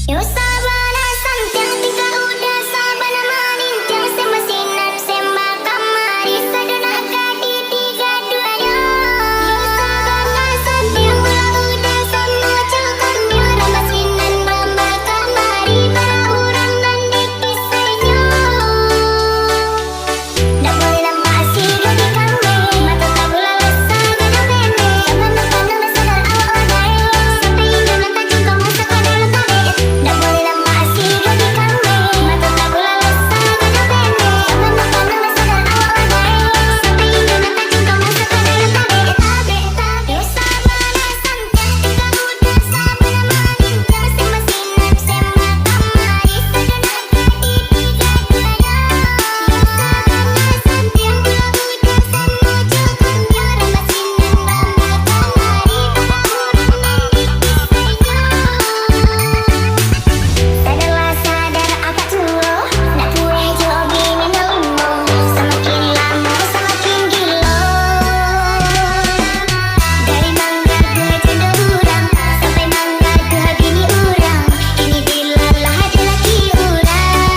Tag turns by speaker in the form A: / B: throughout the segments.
A: Yo sabana santiang tinggal udah sabana maning tiang sembah sinar sembah kamari sadana kadi tiga dua yo. Yo sabana santiang udah sama cakap yo rambah sinar rambah kamari para orang dan dikisahnya. Dak boleh nampak siga di kami mata tak boleh lesa gada bene sama nama nama sadar awak odai sampai hingga nanti jengkau masa kadal kabe. Dak boleh nampak siga di kami mata tak boleh lesa gada bene sama nama nama sadar awak odai sampai hingga nanti jengkau masa kadal kabe. Yo sabana santiang tinggal udah sabana maning tiang sembah sinar sembah kamari sadana kadi tiga dua yo. Yo sabana santiang udah sama cakap yo rambah sinar rambah kamari para orang dan dikisahnya. Sadarlah sadar apa tuh nak kue jogi minum semakin lama semakin gila dari mangga ke cenderurang sampai mangga ke bini urang ini dilalah ada laki urang.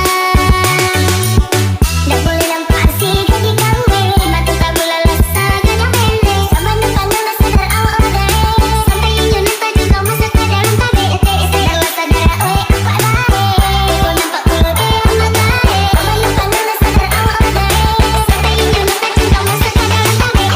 A: Dak boleh nampak siga di kami mata tak boleh lesa gada bene sama nama nama sadar awak odai sampai hingga nanti jengkau masa kadal kabe. Sadarlah sadar oi apa bae kau nampak kebe amat bae sama nama nama sadar awak odai sampai hingga nanti jengkau masa kadal kabe.